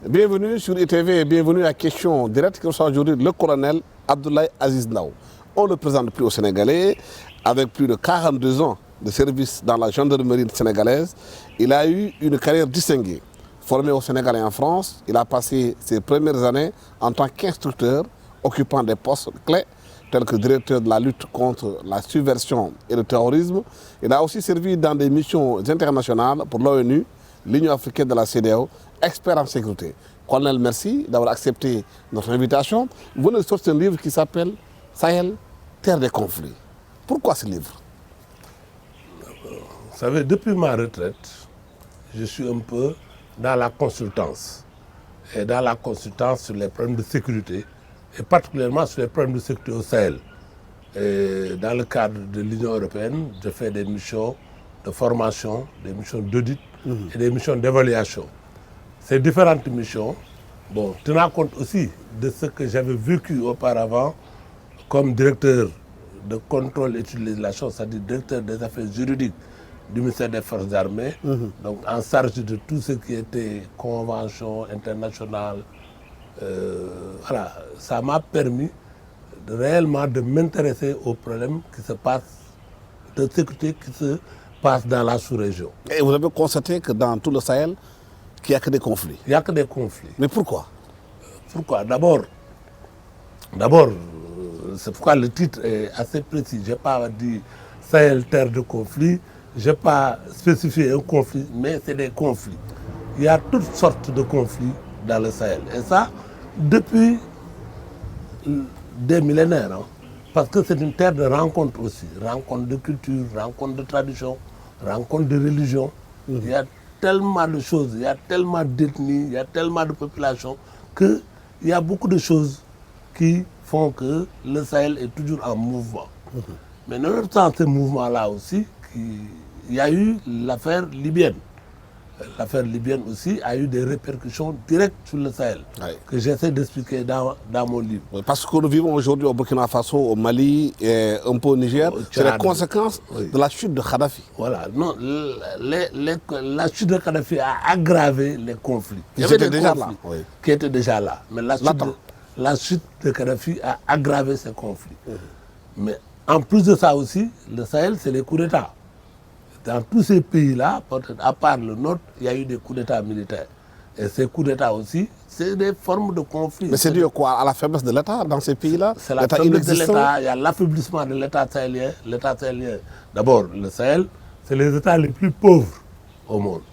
Bienvenue sur ITV et bienvenue à Question Directe qui reçoit aujourd'hui le colonel Abdoulaye Aziz Ndao. On ne le présente plus aux Sénégalais. Avec plus de 42 ans de service dans la gendarmerie sénégalaise, il a eu une carrière distinguée. Formé au Sénégal et en France, il a passé ses premières années en tant qu'instructeur, occupant des postes clés tels que directeur de la lutte contre la subversion et le terrorisme. Il a aussi servi dans des missions internationales pour l'ONU, l'Union africaine de la CEDEAO, expert en sécurité. Colonel, merci d'avoir accepté notre invitation. Vous venez de sortir un livre qui s'appelle Sahel, terre des conflits. Pourquoi ce livre? Vous savez, depuis ma retraite, je suis un peu dans la consultance. Et dans la consultance sur les problèmes de sécurité, et particulièrement sur les problèmes de sécurité au Sahel. Et dans le cadre de l'Union européenne, je fais des missions de formation, des missions d'audit et des missions d'évaluation. Ces différentes missions, bon, tenant compte aussi de ce que j'avais vécu auparavant comme directeur de contrôle et d'utilisation, c'est-à-dire directeur des affaires juridiques du ministère des Forces armées, donc en charge de tout ce qui était convention internationale. Voilà, ça m'a permis réellement de m'intéresser aux problèmes qui se passent, de sécurité qui se passent dans la sous-région. Et vous avez constaté que dans tout le Sahel, qu'il n'y a que des conflits. Il n'y a que des conflits. Mais pourquoi? Pourquoi? D'abord, c'est pourquoi le titre est assez précis. Je n'ai pas dit Sahel, terre de conflit. Je n'ai pas spécifié un conflit, mais c'est des conflits. Il y a toutes sortes de conflits dans le Sahel. Et ça, depuis des millénaires. Hein, parce que c'est une terre de rencontre aussi. Rencontre de culture, rencontre de tradition, rencontre de religion. Il y a tellement de choses, il y a tellement d'ethnies, il y a tellement de populations qu'il y a beaucoup de choses qui font que le Sahel est toujours en mouvement. Mais nonobstant ces mouvements-là aussi, il y a eu l'affaire libyenne. L'affaire libyenne aussi a eu des répercussions directes sur le Sahel, que j'essaie d'expliquer dans mon livre. Oui, parce que nous vivons aujourd'hui au Burkina Faso, au Mali, et un peu au Niger, c'est les conséquences de la chute de Kadhafi. Voilà, non, la chute de Kadhafi a aggravé les conflits. Ils étaient déjà là. Oui. Qui étaient déjà là. Mais la chute de Kadhafi a aggravé ces conflits. Mais en plus de ça aussi, le Sahel, c'est les coups d'État. Dans tous ces pays-là, à part le nôtre, il y a eu des coups d'État militaires. Et ces coups d'État aussi, c'est des formes de conflit. Mais c'est dû quoi? À la faiblesse de l'État dans ces pays-là? C'est la faiblesse de l'État, il y a l'affaiblissement de l'État sahélien. L'État sahélien, d'abord, le Sahel, c'est les États les plus pauvres au monde.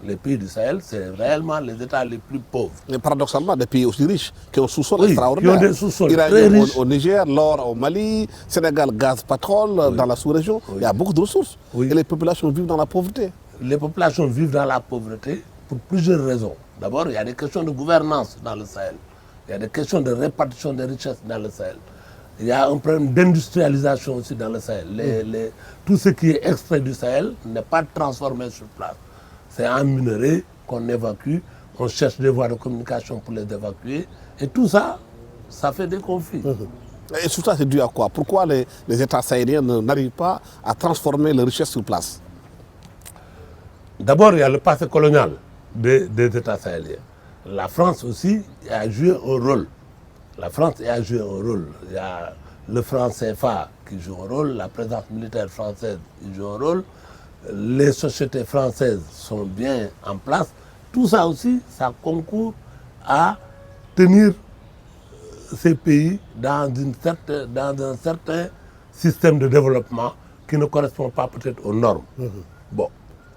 Les pays du Sahel, c'est réellement les États les plus pauvres. Mais paradoxalement, des pays aussi riches, qui ont sous-sol extraordinaire. Qui ont des sous-sols très riches. Au Niger, l'or au Mali, Sénégal, gaz, pétrole, dans la sous-région. Il y a beaucoup de ressources. Et les populations vivent dans la pauvreté. Les populations vivent dans la pauvreté pour plusieurs raisons. D'abord, il y a des questions de gouvernance dans le Sahel. Il y a des questions de répartition des richesses dans le Sahel. Il y a un problème d'industrialisation aussi dans le Sahel. Tout ce qui est extrait du Sahel n'est pas transformé sur place. C'est en minerai qu'on évacue, on cherche des voies de communication pour les évacuer. Et tout ça, ça fait des conflits. Et tout ça, c'est dû à quoi? Pourquoi les États sahéliens n'arrivent pas à transformer les richesses sur place? D'abord, il y a le passé colonial des États sahéliens. La France aussi a joué un rôle. La France a joué un rôle. Il y a le franc CFA qui joue un rôle, la présence militaire française qui joue un rôle. Les sociétés françaises sont bien en place. Tout ça aussi, ça concourt à tenir ces pays dans un certain système de développement qui ne correspond pas peut-être aux normes. Bon,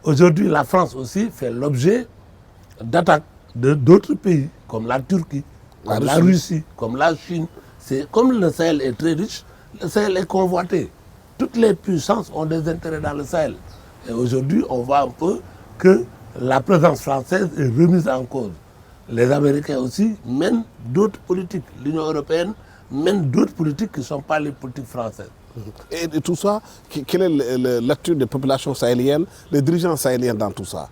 aujourd'hui, la France aussi fait l'objet d'attaques d'autres pays, comme la Turquie, comme la Russie, comme la Chine. Comme le Sahel est très riche, le Sahel est convoité. Toutes les puissances ont des intérêts dans le Sahel. Et aujourd'hui, on voit un peu que la présence française est remise en cause. Les Américains aussi mènent d'autres politiques. L'Union européenne mènent d'autres politiques qui ne sont pas les politiques françaises. Et tout ça, quelle est l'attitude des populations sahéliennes, des dirigeants sahéliens dans tout ça?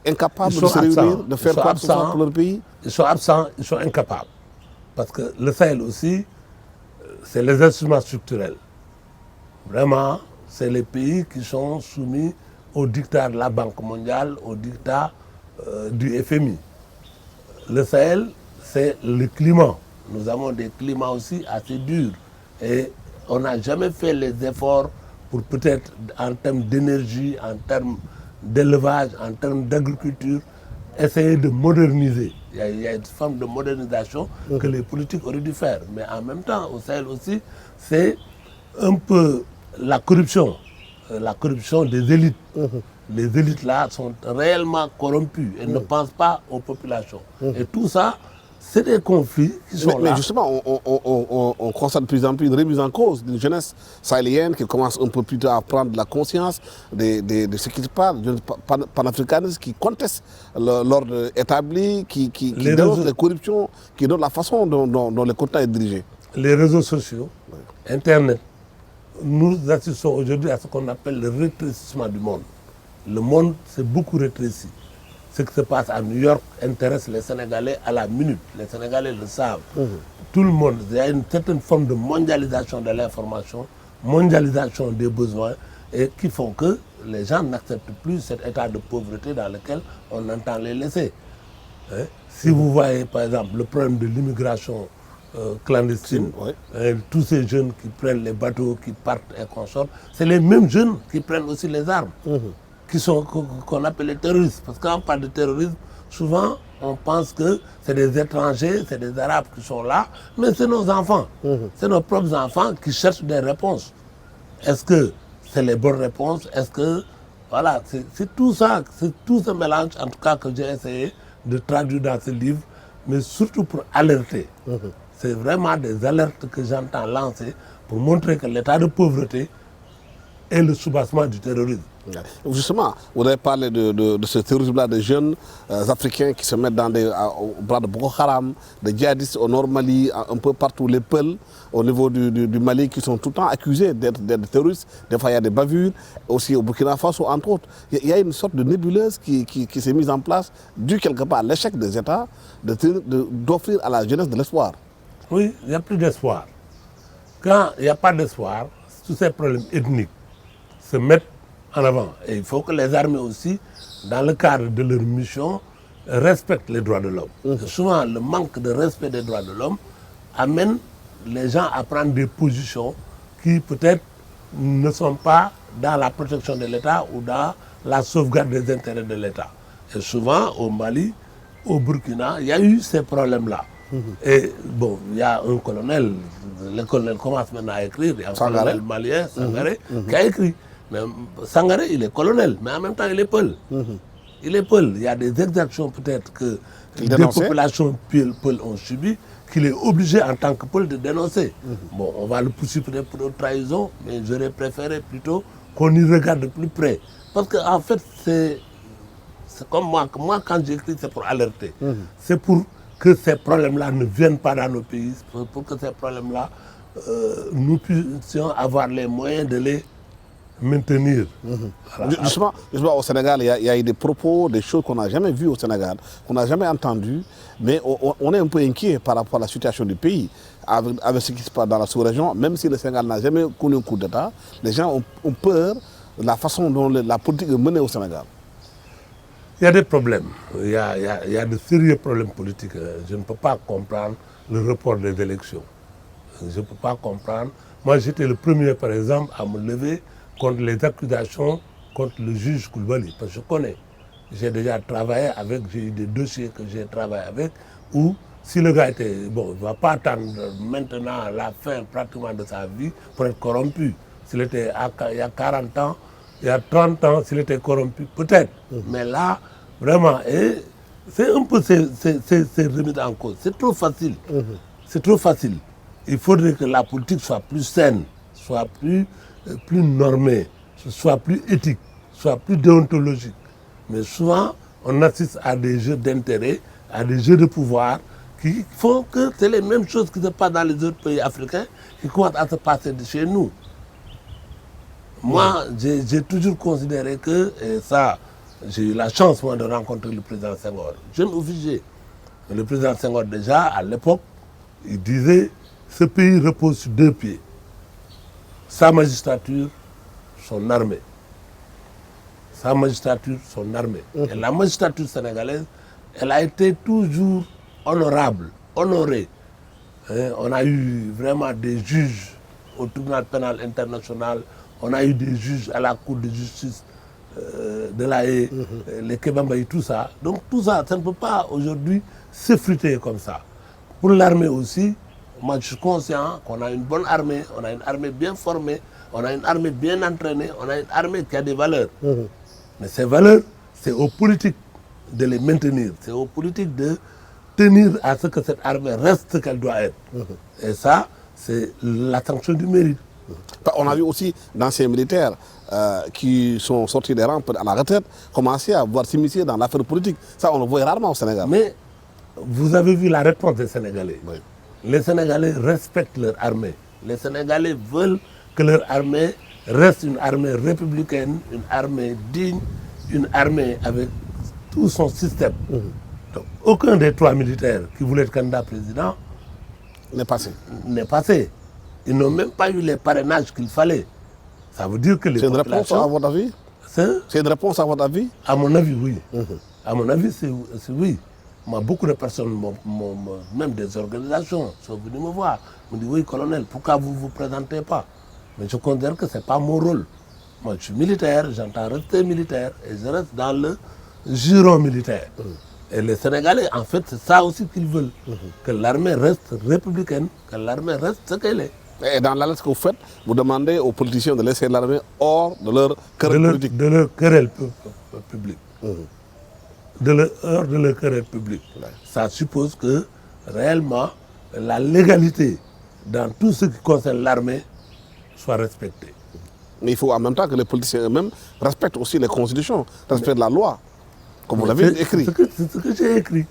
Incapables de se réunir, de faire quoi que ce soit pour leur pays? Ils sont absents, ils sont incapables. Parce que le Sahel aussi, c'est les instruments structurels. Vraiment, c'est les pays qui sont soumis au dictat de la Banque mondiale, au dictat du FMI. Le Sahel, c'est le climat. Nous avons des climats aussi assez durs. Et on n'a jamais fait les efforts pour peut-être, en termes d'énergie, en termes d'élevage, en termes d'agriculture, essayer de moderniser. Il y a une forme de modernisation que les politiques auraient dû faire. Mais en même temps, au Sahel aussi, c'est un peu la corruption des élites. Les élites là sont réellement corrompues et ne pensent pas aux populations. Et tout ça, c'est des conflits qui sont là. Mais justement, on constate de plus en plus une remise en cause d'une jeunesse sahélienne qui commence un peu plus tard à prendre la conscience de ce qui se passe, d'une panafricanisme qui conteste l'ordre établi, qui dénonce les corruptions, qui donne la façon dont le continent est dirigé. Les réseaux sociaux, Internet, nous assistons aujourd'hui à ce qu'on appelle le rétrécissement du monde. Le monde s'est beaucoup rétréci. Ce qui se passe à New York intéresse les Sénégalais à la minute. Les Sénégalais le savent. Tout le monde, il y a une certaine forme de mondialisation de l'information, mondialisation des besoins, et qui font que les gens n'acceptent plus cet état de pauvreté dans lequel on entend les laisser. Si vous voyez par exemple le problème de l'immigration clandestine, tous ces jeunes qui prennent les bateaux, qui partent et consortent, c'est les mêmes jeunes qui prennent aussi les armes. Qu'on appelle les terroristes. Parce que quand on parle de terrorisme, souvent on pense que c'est des étrangers, c'est des Arabes qui sont là, mais c'est nos enfants. C'est nos propres enfants qui cherchent des réponses. Est-ce que c'est les bonnes réponses? Est-ce que... Voilà, c'est tout ça, c'est tout ce mélange, en tout cas, que j'ai essayé de traduire dans ce livre, mais surtout pour alerter. C'est vraiment des alertes que j'entends lancer pour montrer que l'état de pauvreté est le soubassement du terrorisme. Justement, vous avez parlé de ce terrorisme-là de jeunes africains qui se mettent au bras de Boko Haram, des djihadistes au nord Mali, un peu partout, les Peuls au niveau du Mali qui sont tout le temps accusés d'être terroristes. Des fois, il y a des bavures, aussi au Burkina Faso, entre autres. Il y a une sorte de nébuleuse qui s'est mise en place, dû quelque part à l'échec des États d'offrir à la jeunesse de l'espoir. Oui, il n'y a plus d'espoir. Quand il n'y a pas d'espoir, tous ces problèmes ethniques se mettent en avant. Et il faut que les armées aussi, dans le cadre de leur mission, respectent les droits de l'homme. Souvent, le manque de respect des droits de l'homme amène les gens à prendre des positions qui peut-être ne sont pas dans la protection de l'État ou dans la sauvegarde des intérêts de l'État. Et souvent, au Mali, au Burkina, il y a eu ces problèmes-là. Et bon, il y a un colonel, le colonel commence maintenant à écrire, il y a un colonel malien, Sangaré, qui a écrit. Mais Sangaré, il est colonel, mais en même temps, il est Peul. Il est Peul. Il y a des exactions peut-être que des populations Peul ont subi, qu'il est obligé en tant que Peul de dénoncer. Bon, on va le pousser peut-être pour une trahison, mais j'aurais préféré plutôt qu'on y regarde de plus près. Parce qu'en fait, c'est comme moi, quand j'écris, c'est pour alerter. C'est pour que ces problèmes-là ne viennent pas dans nos pays, pour que ces problèmes-là, nous puissions avoir les moyens de les maintenir. Voilà. Justement, au Sénégal, il y a eu des propos, des choses qu'on n'a jamais vues au Sénégal, qu'on n'a jamais entendues, mais on est un peu inquiet par rapport à la situation du pays, avec ce qui se passe dans la sous-région. Même si le Sénégal n'a jamais connu un coup d'État, les gens ont peur de la façon dont la politique est menée au Sénégal. Il y a des problèmes, il y a de sérieux problèmes politiques. Je ne peux pas comprendre le report des élections. Je ne peux pas comprendre. Moi, j'étais le premier, par exemple, à me lever contre les accusations contre le juge Koulibaly, parce que je connais. J'ai déjà travaillé avec, j'ai eu des dossiers que j'ai travaillé avec, où si le gars était, bon, il ne va pas attendre maintenant la fin pratiquement de sa vie pour être corrompu. S'il était il y a 40 ans, il y a 30 ans, s'il était corrompu, peut-être. Mais là, vraiment, c'est un peu ces remises en cause. C'est trop facile. C'est trop facile. Il faudrait que la politique soit plus saine, soit plus normée, soit plus éthique, soit plus déontologique. Mais souvent, on assiste à des jeux d'intérêt, à des jeux de pouvoir qui font que c'est les mêmes choses qui se passent dans les autres pays africains qui commencent à se passer de chez nous. Moi, j'ai toujours considéré que, et ça, j'ai eu la chance moi, de rencontrer le président Senghor, jeune officier. Mais le président Senghor, déjà, à l'époque, il disait ce pays repose sur deux pieds. Sa magistrature, son armée. Sa magistrature, son armée. Et la magistrature sénégalaise, elle a été toujours honorable, honorée. Hein, on a eu vraiment des juges au tribunal pénal international, on a eu des juges à la Cour de justice de la Haye, les Kébamba et tout ça. Donc tout ça, ça ne peut pas aujourd'hui s'effriter comme ça. Pour l'armée aussi, moi je suis conscient qu'on a une bonne armée, on a une armée bien formée, on a une armée bien entraînée, on a une armée qui a des valeurs. Mais ces valeurs, c'est aux politiques de les maintenir, c'est aux politiques de tenir à ce que cette armée reste ce qu'elle doit être. Et ça, c'est la sanction du mérite. On a vu aussi d'anciens militaires qui sont sortis des rangs à la retraite commencer à voir s'immiscer dans l'affaire politique. Ça, on le voit rarement au Sénégal. Mais vous avez vu la réponse des Sénégalais. Oui. Les Sénégalais respectent leur armée. Les Sénégalais veulent que leur armée reste une armée républicaine, une armée digne, une armée avec tout son système. Donc, aucun des trois militaires qui voulaient être candidat président N'est passé. n'est passé. Ils n'ont même pas eu les parrainages qu'il fallait. Ça veut dire que les C'est une réponse à votre avis? C'est une réponse à votre avis? À mon avis, oui. À mon avis, c'est oui. Moi, beaucoup de personnes, même des organisations, sont venues me voir. Me disent, oui, colonel, pourquoi vous ne vous présentez pas? Mais je considère que ce n'est pas mon rôle. Moi, je suis militaire, j'entends rester militaire et je reste dans le giron militaire. Et les Sénégalais, en fait, c'est ça aussi qu'ils veulent. Que l'armée reste républicaine, que l'armée reste ce qu'elle est. Et dans la lettre que vous faites, vous demandez aux politiciens de laisser l'armée hors de leur querelle politique. De leur querelle publique. Hors de leur querelle publique. Ça suppose que, réellement, la légalité dans tout ce qui concerne l'armée soit respectée. Mais il faut en même temps que les politiciens eux-mêmes respectent aussi les constitutions, respectent la loi, comme vous l'avez écrit. C'est ce que j'ai écrit.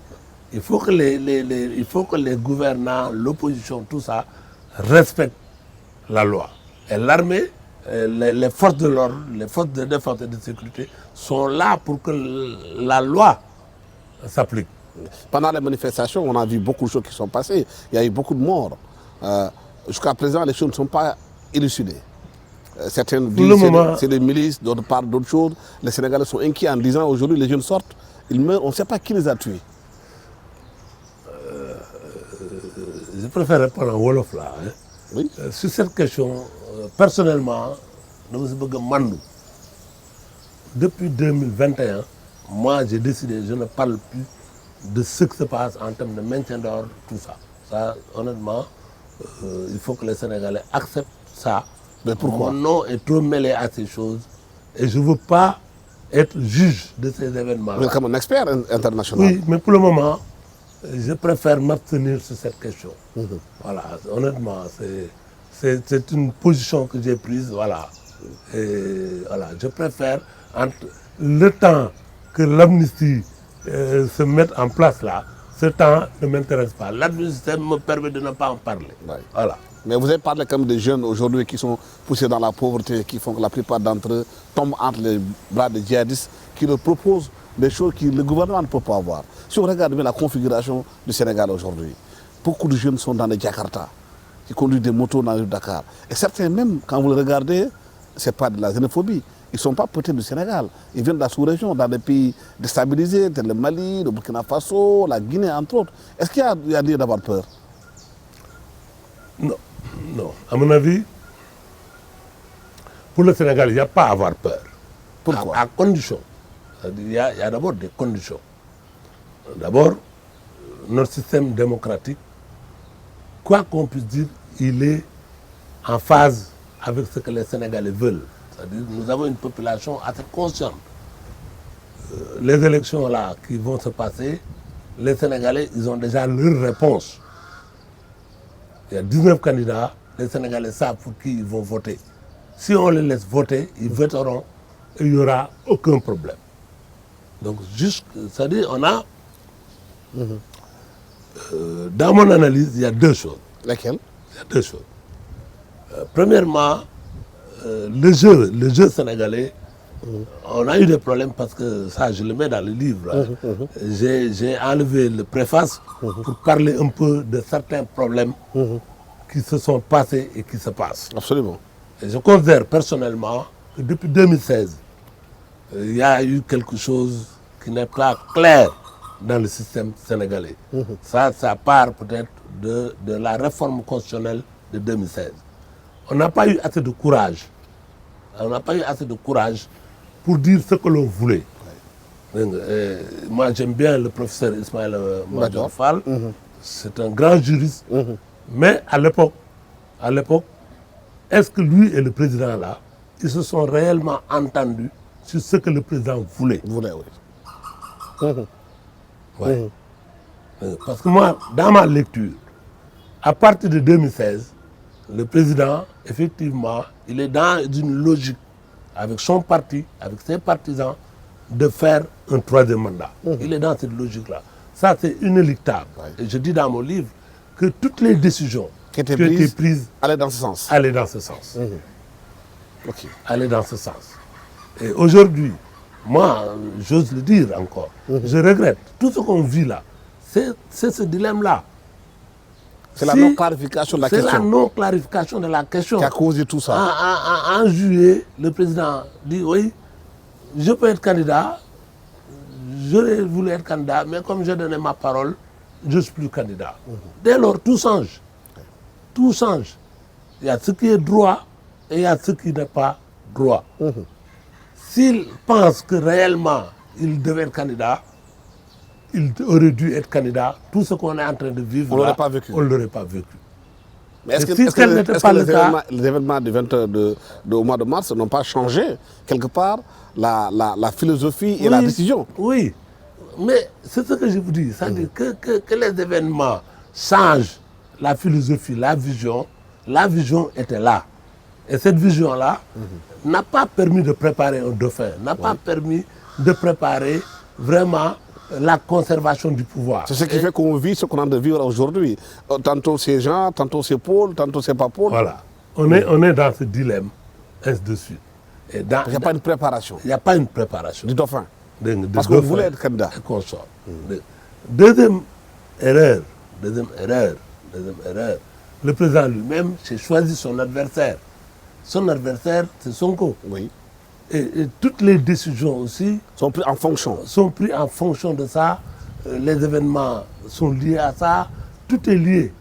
Il faut que les gouvernants, l'opposition, tout ça, respectent la loi. Et l'armée, les forces de l'ordre, les forces de défense et de sécurité sont là pour que la loi s'applique. Pendant les manifestations, on a vu beaucoup de choses qui sont passées. Il y a eu beaucoup de morts. Jusqu'à présent, les choses ne sont pas élucidées. Certaines disent que c'est des milices, d'autres parlent d'autres choses. Les Sénégalais sont inquiets en disant aujourd'hui les jeunes sortent, ils meurent, on ne sait pas qui les a tués. Je préfère répondre en Wolof là. Hein. Oui. Sur cette question, personnellement, depuis 2021, moi j'ai décidé, je ne parle plus de ce qui se passe en termes de maintien d'ordre, tout ça. Ça, honnêtement, il faut que les Sénégalais acceptent ça. Mais pourquoi? Mon nom est trop mêlé à ces choses et je ne veux pas être juge de ces événements. Vous êtes comme un expert international. Oui, mais pour le moment, je préfère m'abstenir sur cette question. Voilà, honnêtement, c'est une position que j'ai prise, voilà. Et voilà, je préfère, entre le temps que l'amnistie se mette en place là, ce temps ne m'intéresse pas. L'amnistie me permet de ne pas en parler. Ouais. Voilà. Mais vous avez parlé comme des jeunes aujourd'hui qui sont poussés dans la pauvreté, qui font que la plupart d'entre eux tombent entre les bras des djihadistes, qui leur proposent des choses que le gouvernement ne peut pas avoir. Si on regarde bien la configuration du Sénégal aujourd'hui, beaucoup de jeunes sont dans les Jakarta, qui conduisent des motos dans le Dakar. Et certains même, quand vous les regardez, ce n'est pas de la xénophobie. Ils ne sont pas peut-être du Sénégal. Ils viennent de la sous-région, dans des pays déstabilisés, tels le Mali, le Burkina Faso, la Guinée, entre autres. Est-ce qu'il y a lieu d'avoir peur? Non, non. À mon avis, pour le Sénégal, il n'y a pas à avoir peur. Pourquoi? À condition. Il y a d'abord des conditions. D'abord, notre système démocratique, quoi qu'on puisse dire, il est en phase avec ce que les Sénégalais veulent. C'est-à-dire nous avons une population assez consciente. Les élections là qui vont se passer, les Sénégalais, ils ont déjà leur réponse. Il y a 19 candidats, les Sénégalais savent pour qui ils vont voter. Si on les laisse voter, ils voteront et il n'y aura aucun problème. Donc, c'est-à-dire on a Dans mon analyse, il y a deux choses. Lesquelles? Il y a deux choses. Premièrement, le jeu sénégalais, on a eu des problèmes parce que ça, je le mets dans le livre. Hein. J'ai enlevé le préface pour parler un peu de certains problèmes qui se sont passés et qui se passent. Absolument. Et je considère personnellement que depuis 2016, il y a eu quelque chose qui n'est pas clair dans le système sénégalais. Ça part peut-être de la réforme constitutionnelle de 2016. On n'a pas eu assez de courage. On n'a pas eu assez de courage pour dire ce que l'on voulait. Moi, j'aime bien le professeur Ismaël Madior Fall. C'est un grand juriste. Mais à l'époque, est-ce que lui et le président là, ils se sont réellement entendus sur ce que le président voulait? Voulait, oui. Ouais. Parce que moi, dans ma lecture, à partir de 2016, le président, effectivement, il est dans une logique avec son parti, avec ses partisans, de faire un troisième mandat. Il est dans cette logique-là. Ça, c'est inéluctable. Et je dis dans mon livre que toutes les décisions Qui étaient prises allaient dans ce sens. Allaient dans ce sens. Ok. Allaient dans ce sens. Et aujourd'hui, moi, j'ose le dire encore, je regrette. Tout ce qu'on vit là, c'est ce dilemme-là. C'est la non-clarification de la question. C'est la non-clarification de la question. Qui a causé tout ça. En juillet, le président dit oui, je peux être candidat, j'aurais voulu être candidat, mais comme j'ai donné ma parole, je ne suis plus candidat. Dès lors, tout change. Tout change. Il y a ce qui est droit et il y a ce qui n'est pas droit. S'il pense que réellement il devait être candidat, il aurait dû être candidat. Tout ce qu'on est en train de vivre, on ne l'aurait pas vécu. On ne l'aurait pas vécu. Mais est-ce que les événements au mois de mars n'ont pas changé quelque part la philosophie et la décision? Oui, mais c'est ce que je vous dis. C'est-à-dire que les événements changent la philosophie, la vision était là. Et cette vision-là n'a pas permis de préparer un dauphin, n'a pas permis de préparer vraiment la conservation du pouvoir. C'est ce qui fait qu'on vit ce qu'on a de vivre aujourd'hui. Tantôt c'est Jean, tantôt c'est Paul, tantôt c'est pas Paul. Voilà. On est dans ce dilemme, ainsi de suite. Il n'y a pas une préparation. Il n'y a pas une préparation. Du dauphin. Parce qu'on voulait être candidat. Et qu'on sort. Deuxième erreur, le président lui-même s'est choisi son adversaire. Son adversaire, c'est Sonko. Oui. Et toutes les décisions aussi sont prises en fonction. Sont prises en fonction de ça. Les événements sont liés à ça. Tout est lié.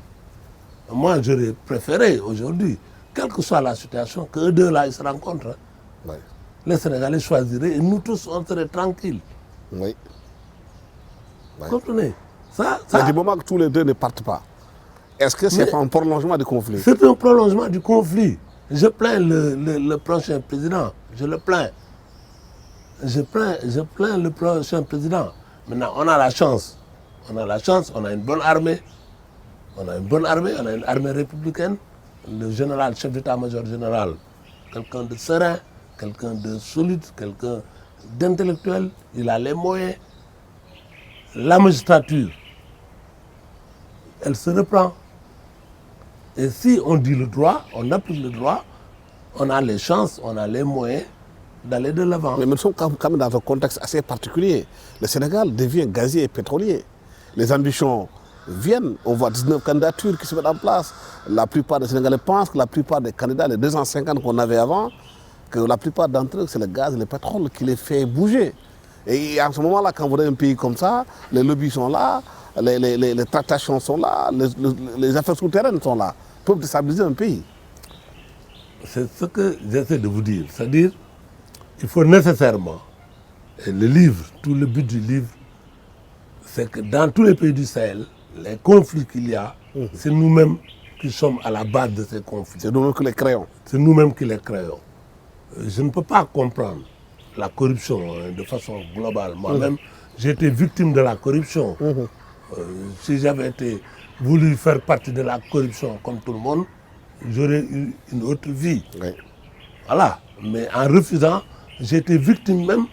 Moi, j'aurais préféré aujourd'hui, quelle que soit la situation, qu'eux deux là, ils se rencontrent. Hein. Oui. Les Sénégalais choisiraient et nous tous, on serait tranquilles. Oui. Vous comprenez? Mais du moment que tous les deux ne partent pas, est-ce que c'est pas un prolongement du conflit? C'est un prolongement du conflit. Je plains le prochain président. Je le plains. Je plains le prochain président. Maintenant, on a la chance. On a une bonne armée. On a une armée républicaine. Le général, chef d'état-major général, quelqu'un de serein, quelqu'un de solide, quelqu'un d'intellectuel. Il a les moyens. La magistrature, elle se reprend. Et si on dit le droit, on applique le droit, on a les chances, on a les moyens d'aller de l'avant. Mais nous sommes quand même dans un contexte assez particulier. Le Sénégal devient gazier et pétrolier. Les ambitions viennent. On voit 19 candidatures qui se mettent en place. La plupart des Sénégalais pensent que la plupart des candidats, les 250 qu'on avait avant, que la plupart d'entre eux, c'est le gaz et le pétrole qui les fait bouger. Et en ce moment-là, quand vous avez un pays comme ça, les lobbies sont là, les tractations sont là, les affaires souterraines sont là, peuvent déstabiliser un pays. C'est ce que j'essaie de vous dire. C'est-à-dire, il faut nécessairement, et le livre, tout le but du livre, c'est que dans tous les pays du Sahel, les conflits qu'il y a, c'est nous-mêmes qui sommes à la base de ces conflits. C'est nous-mêmes qui les créons. C'est nous-mêmes qui les créons. Je ne peux pas comprendre la corruption de façon globale. Moi-même, j'ai été victime de la corruption. Si j'avais voulu faire partie de la corruption comme tout le monde, j'aurais eu une autre vie. Oui. Voilà. Mais en refusant, j'ai été victime même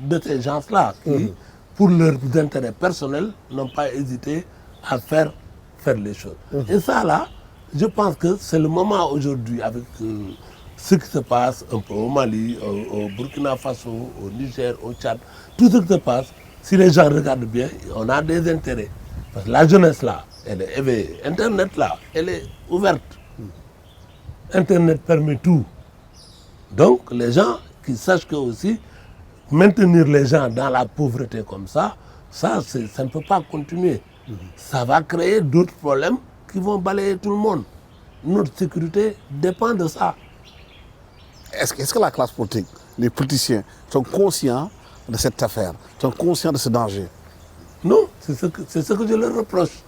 de ces gens-là qui, pour leurs intérêts personnels, n'ont pas hésité à faire les choses. Et ça là, je pense que c'est le moment aujourd'hui avec ce qui se passe un peu au Mali, au Burkina Faso, au Niger, au Tchad, tout ce qui se passe, si les gens regardent bien, on a des intérêts. Parce que la jeunesse là, elle est éveillée. Internet là, elle est ouverte. Internet permet tout. Donc les gens qui sachent que aussi, maintenir les gens dans la pauvreté comme ça ne peut pas continuer. Ça va créer d'autres problèmes qui vont balayer tout le monde. Notre sécurité dépend de ça. Est-ce que la classe politique, les politiciens, sont conscients de cette affaire, sont conscients de ce danger? Non, c'est ce que je leur reproche.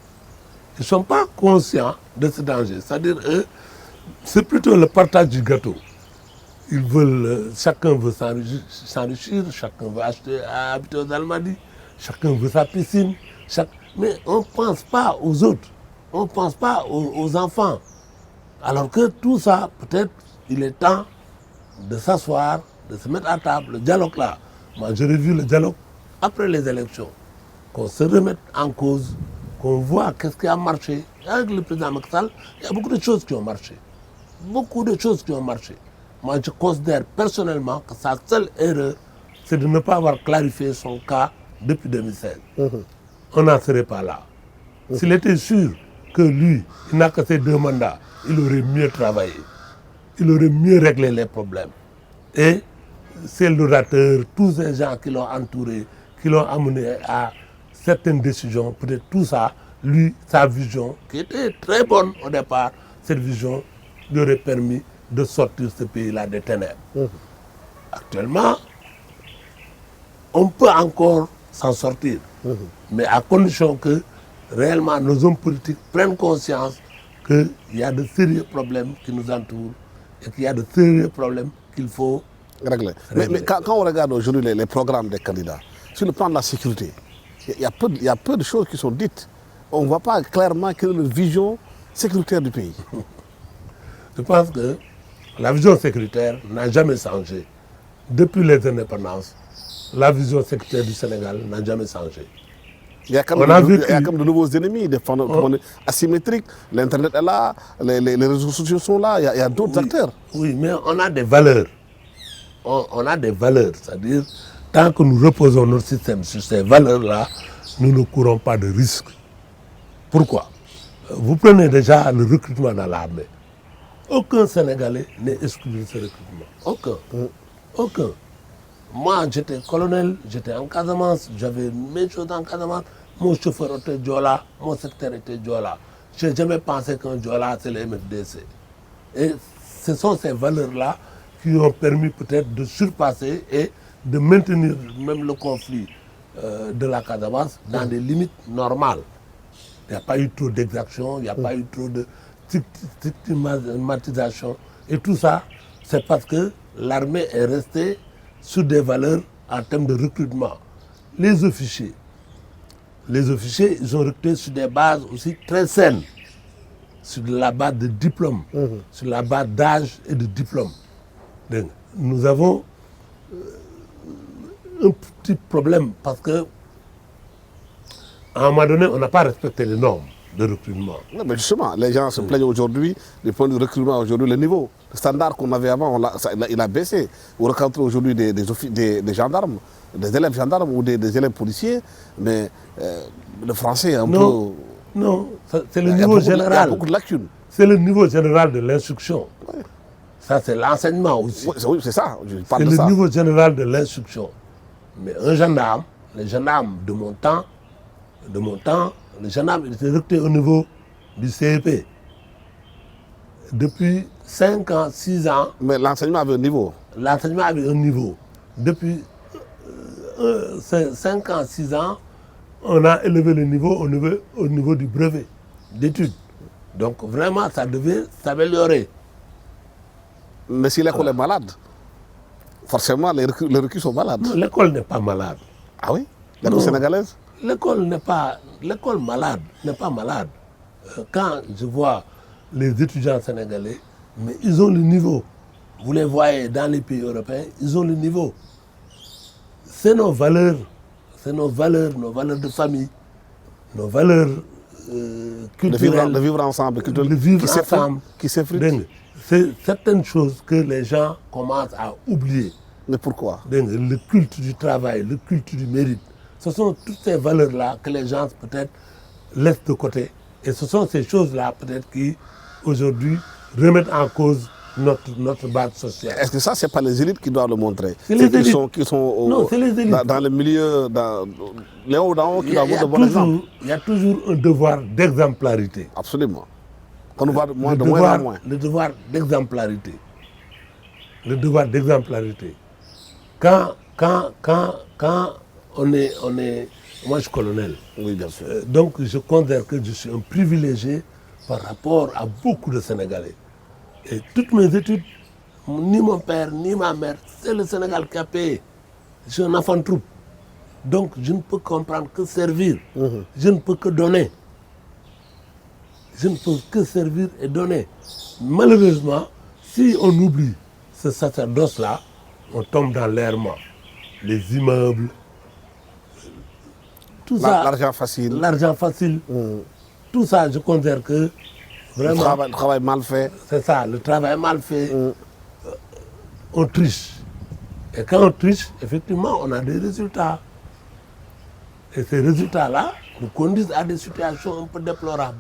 Ils ne sont pas conscients de ce danger. C'est-à-dire, eux, c'est plutôt le partage du gâteau. Ils veulent, chacun veut s'enrichir, chacun veut habiter aux Almadies, chacun veut sa piscine. Mais on ne pense pas aux autres, on ne pense pas aux enfants. Alors que tout ça, peut-être, il est temps de s'asseoir, de se mettre à table. Le dialogue là, moi j'aurais vu le dialogue après les élections, qu'on se remette en cause, qu'on voit qu'est-ce qui a marché. Avec le président Macky Sall, il y a beaucoup de choses qui ont marché. Beaucoup de choses qui ont marché. Moi, je considère personnellement que sa seule erreur, c'est de ne pas avoir clarifié son cas depuis 2016. On n'en serait pas là. S'il était sûr que lui, il n'a que ses 2 mandats, il aurait mieux travaillé. Il aurait mieux réglé les problèmes. Et ces laudateurs, tous ces gens qui l'ont entouré, qui l'ont amené à certaines décisions, peut-être tout ça, lui, sa vision, qui était très bonne au départ, cette vision lui aurait permis de sortir ce pays-là des ténèbres. Actuellement, on peut encore s'en sortir, mais à condition que réellement nos hommes politiques prennent conscience qu'il y a de sérieux problèmes qui nous entourent et qu'il y a de sérieux problèmes qu'il faut régler. Mais quand on regarde aujourd'hui les programmes des candidats, sur le plan de la sécurité, il y a peu de choses qui sont dites. On ne voit pas clairement quelle est la vision sécuritaire du pays. Je pense que la vision sécuritaire n'a jamais changé. Depuis les indépendances, la vision sécuritaire du Sénégal n'a jamais changé. Il y a comme de nouveaux ennemis, des phénomènes asymétriques. L'Internet est là, les réseaux sociaux sont là, il y a d'autres acteurs. Oui, mais on a des valeurs. On a des valeurs, c'est-à-dire, tant que nous reposons notre système sur ces valeurs-là, nous ne courons pas de risques. Pourquoi? Vous prenez déjà le recrutement dans l'armée. Aucun Sénégalais n'est exclu de ce recrutement. Aucun. Aucun. Moi, j'étais colonel, j'étais en Casamance, j'avais mes choses en Casamance. Mon chauffeur était Diola, mon secrétaire était Diola. Je n'ai jamais pensé qu'un Diola, c'est le MFDC. Et ce sont ces valeurs-là qui ont permis peut-être de surpasser et de maintenir même le conflit de la Casamance dans des limites normales. Il n'y a pas eu trop d'exactions, il n'y a pas eu trop de stigmatisation. Et tout ça, c'est parce que l'armée est restée sur des valeurs en termes de recrutement. Les officiers, ils ont recruté sur des bases aussi très saines, sur la base de diplômes, sur la base d'âge et de diplôme. Donc, nous avons un petit problème parce que à un moment donné, on n'a pas respecté les normes de recrutement. Non, mais justement, les gens se plaignent aujourd'hui du point de recrutement aujourd'hui, le niveau. Le standard qu'on avait avant, il a baissé. Vous rencontrez aujourd'hui des gendarmes, des élèves gendarmes ou des élèves policiers, mais le français est un peu... Non, c'est le niveau général. Il y a beaucoup de lacunes. C'est le niveau général de l'instruction. Ouais. Ça, c'est l'enseignement aussi. Oui, c'est ça, je parle de ça. C'est le niveau général de l'instruction. Mais un gendarme, les gendarmes de mon temps, les gendarmes étaient recrutés au niveau du CEP. Depuis 5 ans, 6 ans... Mais l'enseignement avait un niveau. L'enseignement avait un niveau. Depuis 5 ans, 6 ans, on a élevé le niveau au niveau du brevet d'études. Donc vraiment, ça devait s'améliorer. Mais si l'école est malade, forcément, les recrues sont malades. Non, l'école n'est pas malade. Ah oui? L'école sénégalaise? L'école malade n'est pas malade. Quand je vois les étudiants sénégalais, mais ils ont le niveau. Vous les voyez dans les pays européens, ils ont le niveau. C'est nos valeurs de famille, nos valeurs culturel. Le vivre ensemble, Le vivre ensemble. Qui s'effrite. C'est certaines choses que les gens commencent à oublier. Mais pourquoi? Le culte du travail, le culte du mérite. Ce sont toutes ces valeurs-là que les gens peut-être laissent de côté. Et ce sont ces choses-là peut-être qui, aujourd'hui, remettent en cause notre base sociale. Est-ce que ça, ce n'est pas les élites qui doivent le montrer? C'est les élites. Qui sont Non, c'est les élites. Dans le milieu, les hauts d'en haut qui doivent avoir de bons exemples. Il y a toujours un devoir d'exemplarité. Absolument. Qu'on nous voit de moins en moins. Le devoir d'exemplarité. Le devoir d'exemplarité. Quand on est... Moi, je suis colonel. Oui, bien sûr. Donc, je considère que je suis un privilégié par rapport à beaucoup de Sénégalais. Et toutes mes études, ni mon père, ni ma mère, c'est le Sénégal qui a payé. Je suis un enfant de troupe. Donc, je ne peux comprendre que servir. Je ne peux que donner. Je ne peux que servir et donner. Malheureusement, si on oublie ce sacerdoce-là, on tombe dans l'errement. Les immeubles, tout ça. L'argent facile. L'argent facile. Tout ça, je considère que vraiment... Le travail mal fait. C'est ça, le travail mal fait. On triche. Et quand on triche, effectivement, on a des résultats. Et ces résultats-là nous conduisent à des situations un peu déplorables.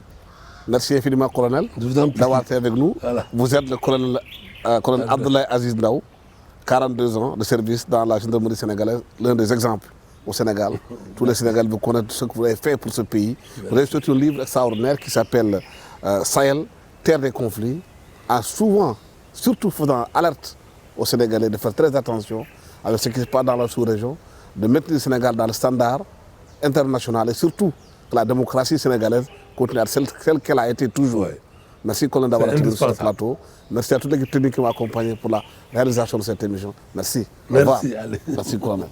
Merci infiniment, colonel, d'avoir été avec nous. Voilà. Vous êtes le colonel Abdoulaye Aziz Ndaw, 42 ans de service dans la gendarmerie sénégalaise, l'un des exemples au Sénégal. Tous les Sénégalais vous connaissent ce que vous avez fait pour ce pays. Vous avez sorti un livre extraordinaire qui s'appelle Sahel, terre des conflits, en souvent, surtout faisant alerte aux Sénégalais de faire très attention avec ce qui se passe dans la sous-région, de mettre le Sénégal dans le standard international et surtout que la démocratie sénégalaise continue à être celle qu'elle a été toujours. Ouais. Merci Colin d'avoir été sur ce plateau. Merci à toute l'équipe technique qui m'a accompagné pour la réalisation de cette émission. Merci. Merci. Merci Colonel.